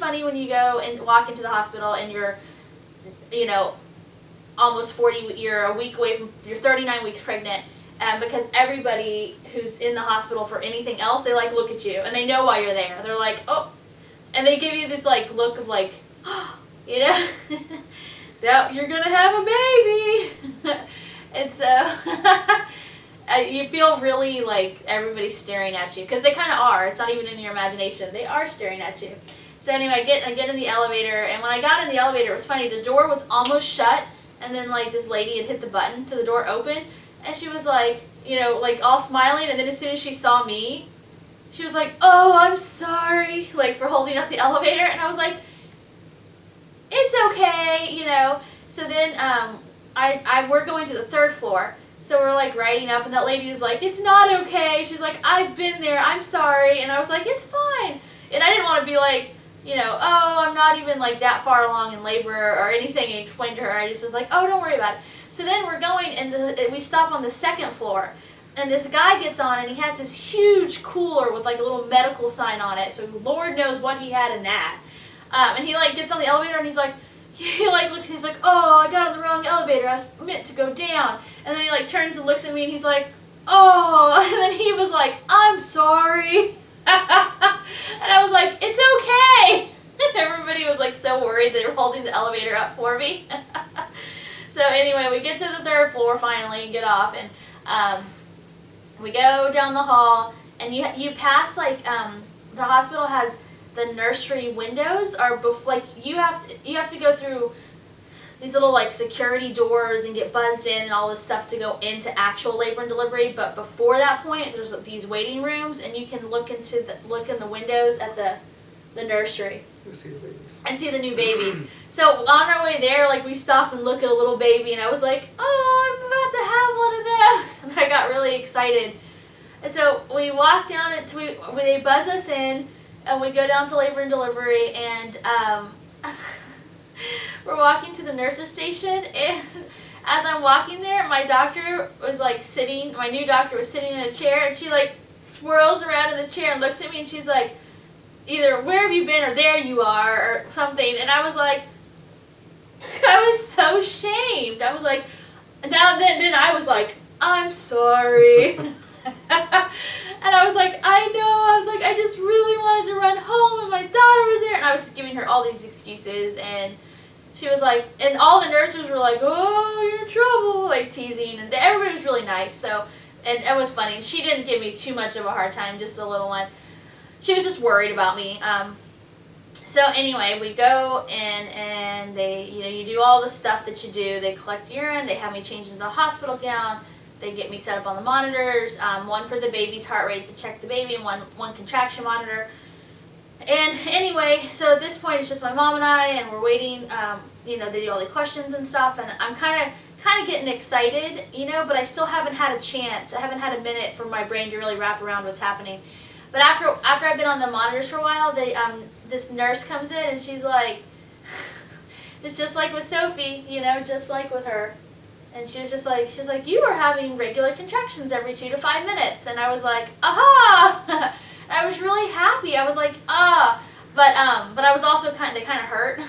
funny when you go and walk into the hospital and you're, almost 40, you're a week away from, you're 39 weeks pregnant, because everybody who's in the hospital for anything else, they like look at you and they know why you're there. They're like, oh, and they give you this like look of like, that you're gonna have a baby. And so you feel really like everybody's staring at you, because they kind of are. It's not even in your imagination. They are staring at you. So anyway, I get in the elevator, and when I got in the elevator, it was funny. The door was almost shut, and then like this lady had hit the button, so the door opened, and she was like, like all smiling, and then as soon as she saw me, she was like, oh, I'm sorry, like for holding up the elevator, and I was like, it's okay, So then we're going to the 3rd floor, so we're like riding up, and that lady is like, it's not okay. She's like, I've been there, I'm sorry, and I was like, it's fine, and I didn't want to be like, oh, I'm not even like that far along in labor or anything, and explain to her. I just was like, oh, don't worry about it. So then we're going, and we stop on the 2nd floor, and this guy gets on, and he has this huge cooler with like a little medical sign on it, so Lord knows what he had in that. And he like gets on the elevator, and he looks, he's like, oh, I got on the wrong elevator, I was meant to go down. And then he like turns and looks at me, and he's like, oh, and then he was like, I'm sorry. And I was like, it's okay. Everybody was like so worried they were holding the elevator up for me. So anyway, we get to the 3rd floor finally and get off, and we go down the hall, and you pass like the hospital has the nursery windows are you have to go through these little like security doors and get buzzed in and all this stuff to go into actual labor and delivery. But before that point, there's these waiting rooms, and you can look in the windows at the nursery. See the babies. And see the new babies. So on our way there, like we stop and look at a little baby, and I was like, oh, I'm about to have one of those, and I got really excited. And so we walk down they buzz us in, and we go down to labor and delivery, and we're walking to the nurse's station, and as I'm walking there, my doctor was like my new doctor was sitting in a chair, and she like swirls around in the chair and looks at me, and she's like, either where have you been, or there you are, or something. And I was like, I was so shamed. I was like, then I was like, I'm sorry. And I was like, I know. I was like, I just really wanted to run home, and my daughter was there. And I was just giving her all these excuses, and she was like, and all the nurses were like, oh, you're in trouble, like teasing, and everybody was really nice. So, and it was funny. She didn't give me too much of a hard time, just the little one. She was just worried about me. So anyway, we go in, and they, you do all the stuff that you do. They collect urine. They have me change into a hospital gown. They get me set up on the monitors. One for the baby's heart rate to check the baby, and one contraction monitor. And anyway, so at this point, it's just my mom and I, and we're waiting. They do all the questions and stuff, and I'm kind of getting excited, but I still haven't had a chance. I haven't had a minute for my brain to really wrap around what's happening. But after I've been on the monitors for a while, this nurse comes in, and she's like, it's just like with Sophie, just like with her. And she was like, you are having regular contractions every 2 to 5 minutes. And I was like, aha! I was really happy. I was like, ah. But I was also they kind of hurt.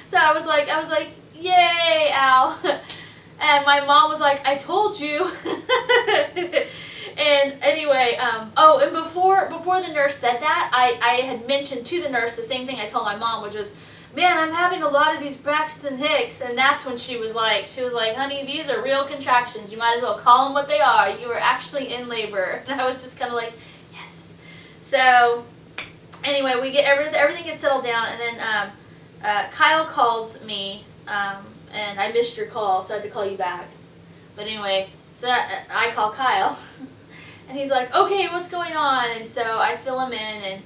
So I was like, yay, ow. And my mom was like, I told you. And anyway, and before the nurse said that, I had mentioned to the nurse the same thing I told my mom, which was, man, I'm having a lot of these Braxton Hicks. And that's when she was like, honey, these are real contractions. You might as well call them what they are. You are actually in labor. And I was just kind of like, yes. So anyway, we get everything gets settled down, and then Kyle calls me, and I missed your call, so I had to call you back. But anyway, so I call Kyle. And he's like, okay, what's going on? And so I fill him in,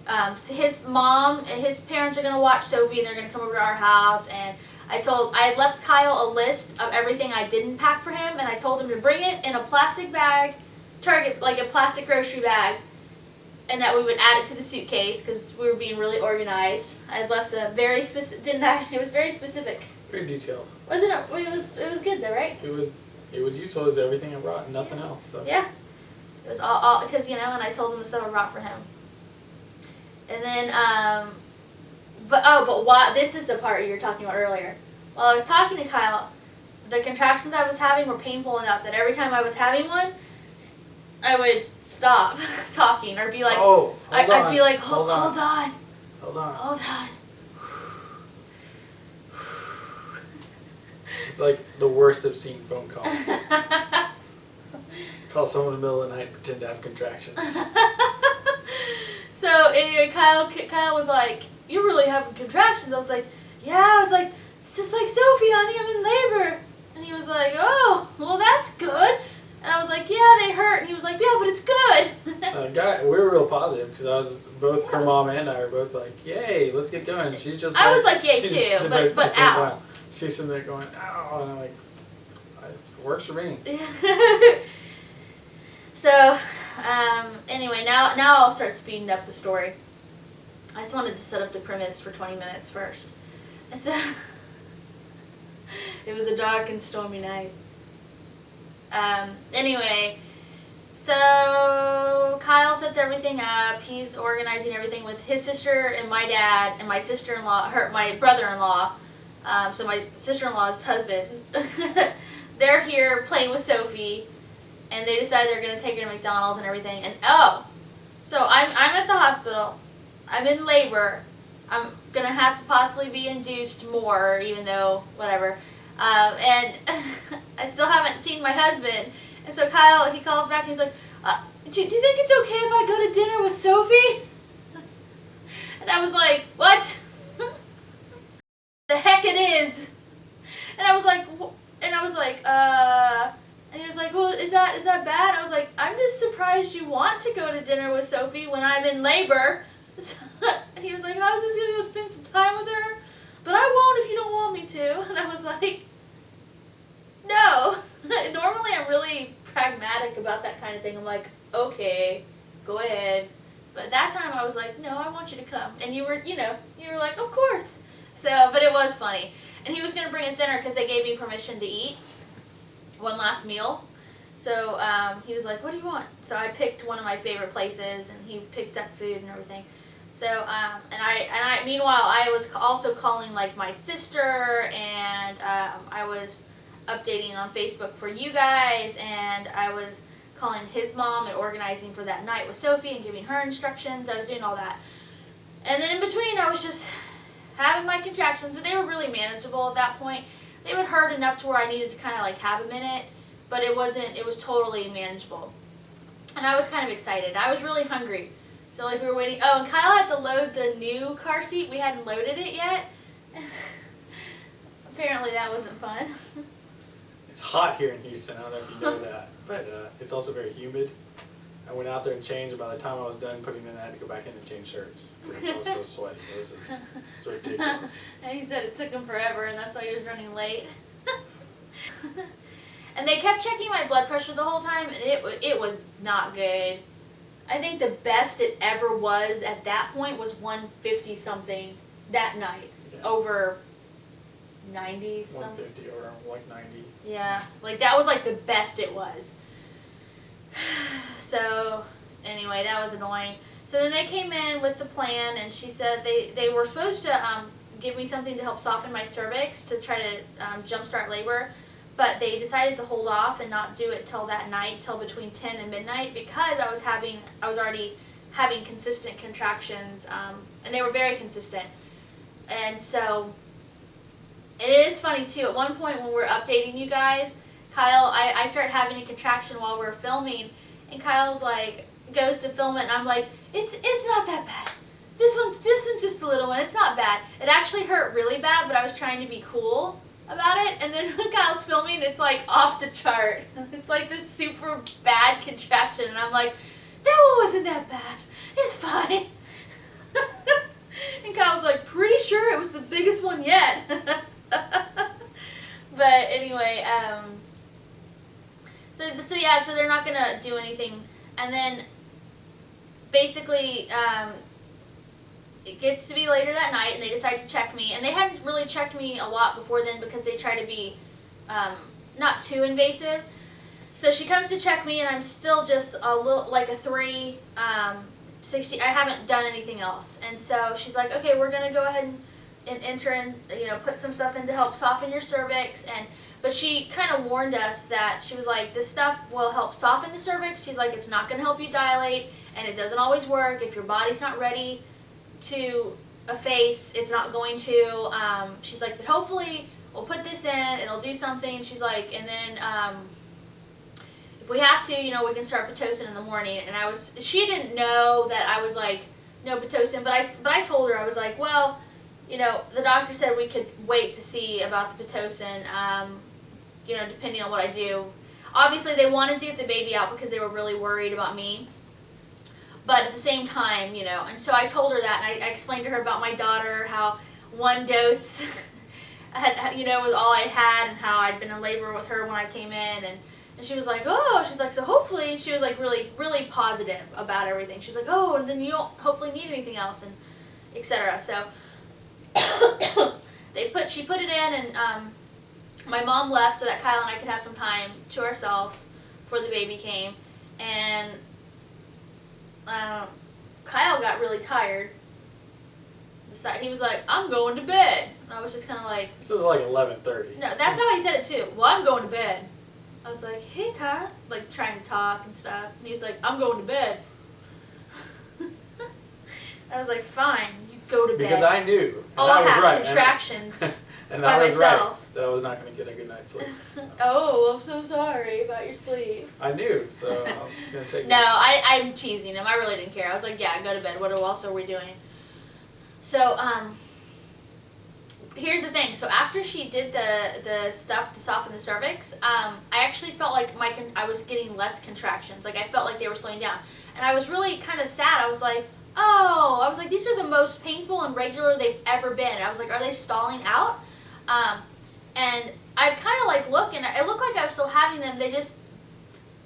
and so his parents are going to watch Sophie, and they're going to come over to our house. And I had left Kyle a list of everything I didn't pack for him, and I told him to bring it in a plastic bag, like a plastic grocery bag, and that we would add it to the suitcase because we were being really organized. I had left a very specific, didn't I? It was very specific. Very detailed. Wasn't it? It was good though, right? It was useful as everything I brought, nothing else. So. Yeah. It was all because and I told him the stuff I brought for him. And then But why? This is the part you were talking about earlier. While I was talking to Kyle, the contractions I was having were painful enough that every time I was having one, I would stop talking or be like, I'd be like, hold on. It's like the worst obscene phone call. Call someone in the middle of the night and pretend to have contractions. So anyway, Kyle was like, "You're really having contractions?" I was like, "Yeah." I was like, "It's just like Sophie, honey. I'm in labor." And he was like, "Oh, well, that's good." And I was like, "Yeah, they hurt." And he was like, "Yeah, but it's good." We were real positive because both her mom and I were both like, "Yay, let's get going." And she's just. I was like, "Yay too," but ow. She's sitting there going, "Ow," and I'm like, "It works for me." So, anyway, now I'll start speeding up the story. I just wanted to set up the premise for 20 minutes first. It was a dark and stormy night. Anyway, so Kyle sets everything up. He's organizing everything with his sister and my dad and my sister-in-law, my brother-in-law. So my sister-in-law's husband. They're here playing with Sophie. And they decide they're going to take her to McDonald's and everything. And so I'm at the hospital. I'm in labor. I'm going to have to possibly be induced more, even though, whatever. And I still haven't seen my husband. And so Kyle, he calls back and he's like, do you think it's okay if I go to dinner with Sophie? And I was like, what? The heck it is. And I was like, and he was like, well, is that bad? I was like, I'm just surprised you want to go to dinner with Sophie when I'm in labor. And he was like, I was just going to go spend some time with her, but I won't if you don't want me to. And I was like, no. Normally I'm really pragmatic about that kind of thing. I'm like, okay, go ahead. But that time I was like, no, I want you to come. And you were like, of course. So, but it was funny. And he was going to bring us dinner because they gave me permission to eat one last meal. So he was like, what do you want? So I picked one of my favorite places, and he picked up food and everything. So and I meanwhile I was also calling like my sister, and I was updating on Facebook for you guys, and I was calling his mom and organizing for that night with Sophie and giving her instructions. I was doing all that. And then in between I was just having my contractions, but they were really manageable at that point. They would hurt enough to where I needed to kind of like have a minute, but it was totally manageable. And I was kind of excited. I was really hungry. So like we were waiting. Oh, and Kyle had to load the new car seat. We hadn't loaded it yet. Apparently that wasn't fun. It's hot here in Houston. I don't know if you know that, but it's also very humid. I went out there and changed, and by the time I was done putting in, I had to go back in and change shirts because I was so sweaty. It was ridiculous. And he said it took him forever, and that's why he was running late. And they kept checking my blood pressure the whole time, and it was not good. I think the best it ever was at that point was 150 something that night, over 90 something. 150 or like 90. Yeah, like that was like the best it was. So anyway, that was annoying. So then they came in with the plan, and she said they were supposed to give me something to help soften my cervix to try to jumpstart labor, but they decided to hold off and not do it till that night, till between 10 and midnight, because I was already having consistent contractions, and they were very consistent. And so it is funny too. At one point when we're updating you guys, Kyle, I start having a contraction while we're filming, and Kyle's like, goes to film it, and I'm like, it's not that bad. This one's just a little one. It's not bad. It actually hurt really bad, but I was trying to be cool about it. And then when Kyle's filming, it's like off the chart. It's like this super bad contraction, and I'm like, that one wasn't that bad. It's fine. And Kyle's like, pretty sure it was the biggest one yet. But anyway, so they're not gonna do anything, and then basically it gets to be later that night, and they decide to check me, and they hadn't really checked me a lot before then because they try to be not too invasive. So she comes to check me, and I'm still just a little like a 3, I haven't done anything else. And so she's like, okay, we're going to go ahead and enter in, put some stuff in to help soften your cervix. But she kind of warned us that she was like, this stuff will help soften the cervix. She's like, it's not going to help you dilate, and it doesn't always work. If your body's not ready to efface, it's not going to. She's like, but hopefully we'll put this in, it'll do something. She's like, and then if we have to, we can start Pitocin in the morning. And she didn't know that I was like, no Pitocin, but I told her, I was like, well, the doctor said we could wait to see about the Pitocin, depending on what I do. Obviously, they wanted to get the baby out because they were really worried about me. But at the same time, and so I told her that, and I explained to her about my daughter, how one dose was all I had, and how I'd been in labor with her when I came in, and she was like, oh, she's like, so hopefully, she was like really, really positive about everything. She's like, oh, and then you don't hopefully need anything else, and etc. So she put it in, and my mom left so that Kyle and I could have some time to ourselves before the baby came, and Kyle got really tired. He was like, I'm going to bed. And I was just kind of like... This is like 11:30. No, that's how he said it too. Well, I'm going to bed. I was like, hey, Kyle. Like, trying to talk and stuff. And he was like, I'm going to bed. I was like, fine, you go to bed. Because I knew. Oh, I have contractions and by I was myself. Right, that I was not going to get a good night's sleep. So. Oh, I'm so sorry about your sleep. I knew, so I was just going to take it. No, I'm teasing him. I really didn't care. I was like, yeah, go to bed. What else are we doing? So, here's the thing. So after she did the stuff to soften the cervix, I actually felt like I was getting less contractions. Like, I felt like they were slowing down. And I was really kind of sad. I was like, these are the most painful and regular they've ever been. And I was like, are they stalling out? And I'd kind of like look, and it looked like I was still having them. They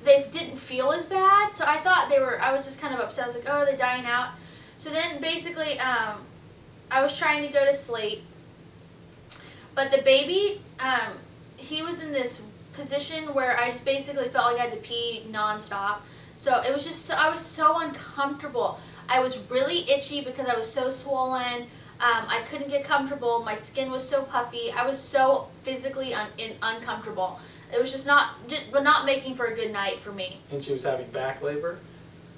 didn't feel as bad. So I thought I was just kind of upset. I was like, oh, are they dying out? So then basically, I was trying to go to sleep. But the baby, he was in this position where I just basically felt like I had to pee nonstop. So it was just, I was so uncomfortable. I was really itchy because I was so swollen. I couldn't get comfortable. My skin was so puffy. I was so physically uncomfortable. It was just not making for a good night for me. And she was having back labor,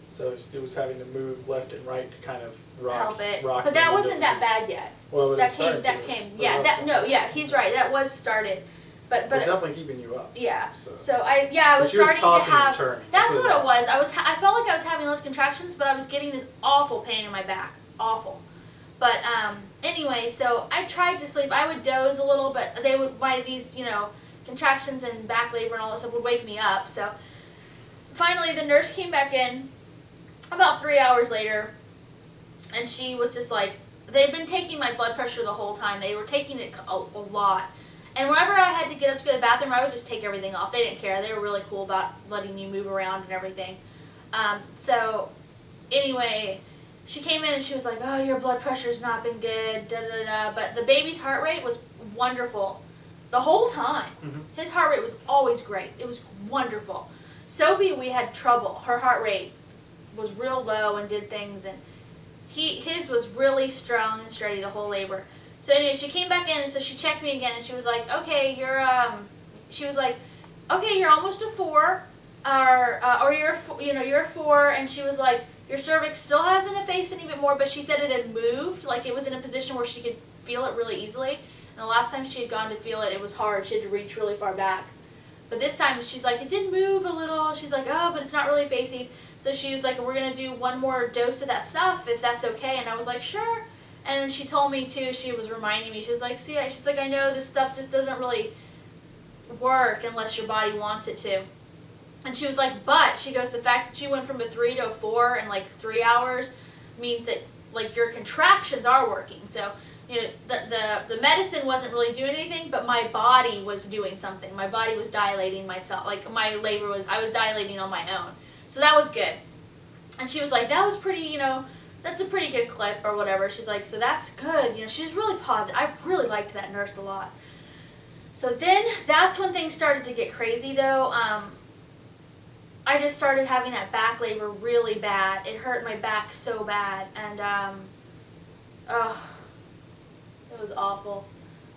so she was having to move left and right to kind of rock it. But that wasn't that bad yet. Well, he's right. That was started. But it was definitely keeping you up. Yeah. So I was starting to have. That's what it was. I felt like I was having less contractions, but I was getting this awful pain in my back. Awful. But anyway, so I tried to sleep. I would doze a little, but they would, by these, contractions and back labor and all that stuff would wake me up. So finally the nurse came back in about 3 hours later, and she was just like, they'd been taking my blood pressure the whole time. They were taking it a lot. And whenever I had to get up to go to the bathroom, I would just take everything off. They didn't care. They were really cool about letting you move around and everything. So anyway, she came in and she was like, oh, your blood pressure's not been good, da-da-da. But the baby's heart rate was wonderful the whole time. Mm-hmm. His heart rate was always great. It was wonderful. Sophie, we had trouble. Her heart rate was real low and did things, and his was really strong and steady the whole labor. So anyway, she came back in, and so she checked me again, and she was like, okay, you're almost a 4, or you're a 4, and she was like, your cervix still hasn't effaced any bit more, but she said it had moved, like it was in a position where she could feel it really easily. And the last time she had gone to feel it, it was hard. She had to reach really far back. But this time, she's like, it did move a little. She's like, oh, but it's not really effacing. So she was like, we're going to do one more dose of that stuff, if that's okay. And I was like, sure. And then she told me, too, she was reminding me, she was like, she's like, I know this stuff just doesn't really work unless your body wants it to. And she was like, but, she goes, the fact that you went from a 3 to a 4 in like 3 hours means that like your contractions are working. So, the medicine wasn't really doing anything, but my body was doing something. My body was dilating myself. Like my labor I was dilating on my own. So that was good. And she was like, that was pretty, that's a pretty good clip or whatever. She's like, so that's good. She's really positive. I really liked that nurse a lot. So then that's when things started to get crazy though. I just started having that back labor really bad. It hurt my back so bad, and it was awful.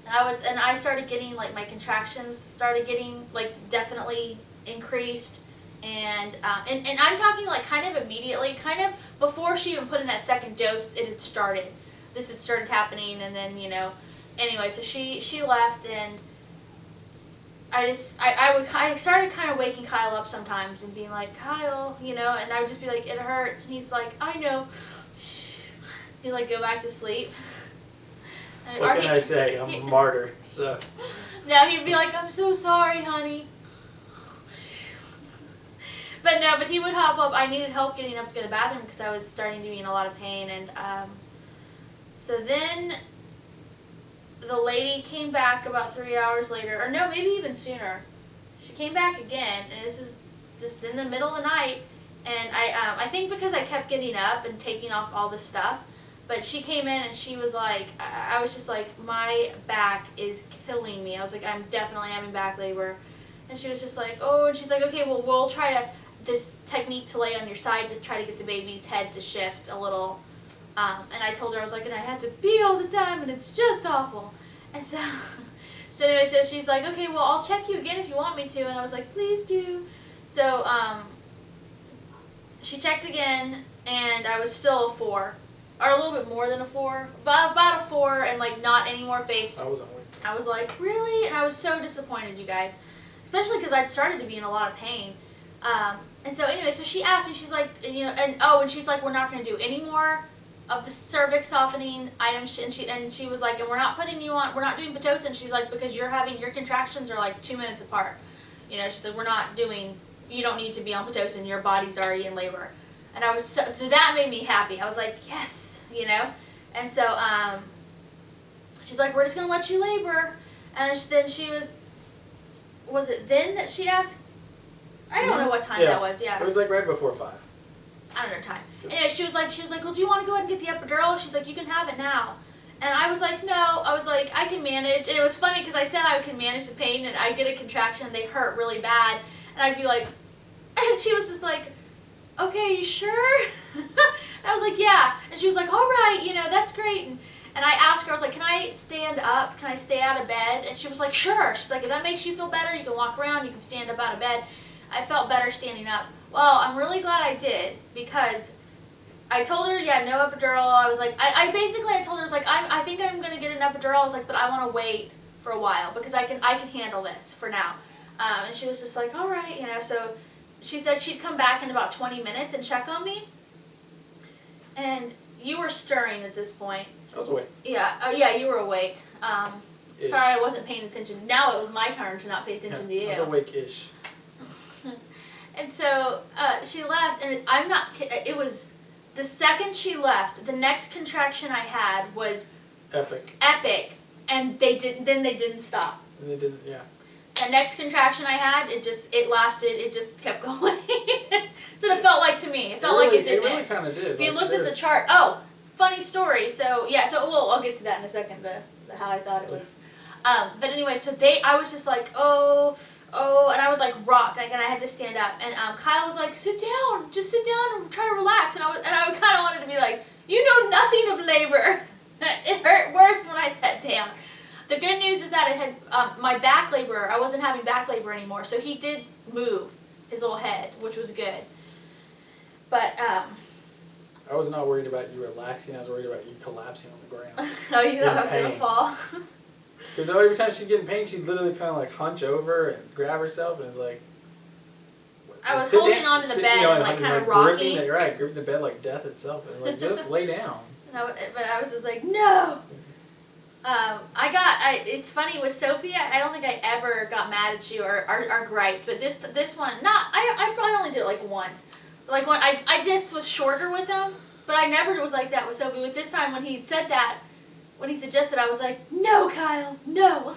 And I started getting, like, my contractions started getting, like, definitely increased, and I'm talking, like, kind of immediately, kind of before she even put in that second dose, it had started. This had started happening, and then, you know, anyway, so she left, and I started kind of waking Kyle up sometimes and being like, Kyle, you know, and I would just be like, it hurts, and he's like, I know. He'd, like, go back to sleep. What can I say? I'm a martyr, so. No, he'd be like, I'm so sorry, honey. But he would hop up. I needed help getting up to go to the bathroom because I was starting to be in a lot of pain. And so then the lady came back about 3 hours later, or no, maybe even sooner. She came back again, and this is just in the middle of the night. And I think because I kept getting up and taking off all this stuff, but she came in and she was like, I was just like, my back is killing me. I was like, I'm definitely having back labor. And she was just like, oh, and she's like, okay, well, we'll try this technique to lay on your side to try to get the baby's head to shift a little. And I told her, I was like, and I had to pee all the time, and it's just awful. And so anyway, so she's like, okay, well, I'll check you again if you want me to. And I was like, please do. So she checked again, and I was still a 4. Or a little bit more than a 4, about a 4, and, like, not any more face. I wasn't weak. I was like, really? And I was so disappointed, you guys. Especially because I'd started to be in a lot of pain. And so anyway, so she asked me, she's like, you know, and she's like, we're not going to do any more of the cervix softening items. And she was like, and we're not putting you on, we're not doing Pitocin. She's like, because your contractions are like 2 minutes apart. You know, she's like, we're not doing, you don't need to be on Pitocin. Your body's already in labor. And I was so that made me happy. I was like, yes. You know, and so she's like, we're just gonna let you labor, and then she was it then that she asked? I don't know what time that was. Yeah, it was like right before 5. I don't know time. Anyway, she was like, well, do you want to go ahead and get the epidural? She's like, you can have it now. And I was like, no. I was like, I can manage. And it was funny because I said I could manage the pain, and I'd get a contraction, and they hurt really bad, and I'd be like, and she was just like, okay, you sure? And I was like, yeah. And she was like, all right, you know, that's great. And I asked her, I was like, can I stand up? Can I stay out of bed? And she was like, sure. She's like, if that makes you feel better, you can walk around, you can stand up out of bed. I felt better standing up. Well, I'm really glad I did, because I told her, yeah, no epidural. I was like, I basically told her, I was like, I think I'm going to get an epidural. I was like, but I want to wait for a while because I can handle this for now. And she was just like, all right, you know, so she said she'd come back in about 20 minutes and check on me. And you were stirring at this point. I was awake. Yeah. Oh, yeah, you were awake. Sorry, I wasn't paying attention. Now it was my turn to not pay attention to you. I was awake-ish. And so she left, and I'm not kidding. It was the second she left, the next contraction I had was epic, and they didn't stop. And they didn't, yeah. The next contraction I had, it just kept going. That's what it felt like to me. It felt like it did. It really kind of did. If you looked at the chart, oh, funny story. So yeah, I'll get to that in a second. The how I thought it was. But anyway, so I was just like, oh, and I would like rock, like, and I had to stand up. And Kyle was like, sit down, just sit down and try to relax. And I kind of wanted to be like, you know nothing of labor. It hurt worse when I sat down. The good news is that it had my back labor. I wasn't having back labor anymore, so he did move his little head, which was good. But I was not worried about you relaxing. I was worried about you collapsing on the ground. Oh, you thought I was gonna fall? Because every time she'd get in pain, she'd literally kind of like hunch over and grab herself, and it's like. I was holding onto the bed and like kind of rocking. Gripping the bed like death itself, and like just lay down. But I was just like, no. It's funny with Sophie. I don't think I ever got mad at you or griped, but this one, I probably only did it like once. Like when I just was shorter with him, but I never was like that with Sophie. With this time when he said that, when he suggested, I was like, no, Kyle, no.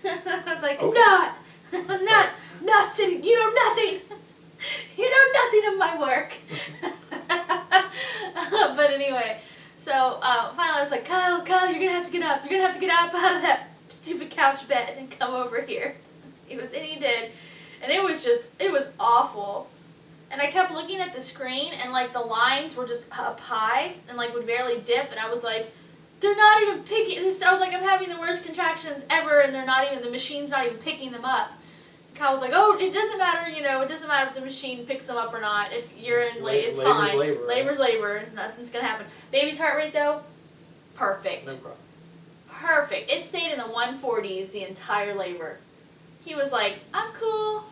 I was like, okay. I'm not sitting. You know nothing. You know nothing of my work. But anyway. So finally I was like, Kyle, you're going to have to get up. You're going to have to get up out of that stupid couch bed and come over here. And he did. And it was awful. And I kept looking at the screen, and like the lines were just up high and like would barely dip, and I was like, they're not even picking this. I was like, I'm having the worst contractions ever, and the machine's not even picking them up. Kyle was like, oh, it doesn't matter, it doesn't matter if the machine picks them up or not. If you're in it's labor's fine. labor, Labor's right? labor. Nothing's gonna happen. Baby's heart rate though, perfect. No problem. Perfect. It stayed in the 140s the entire labor. He was like, I'm cool.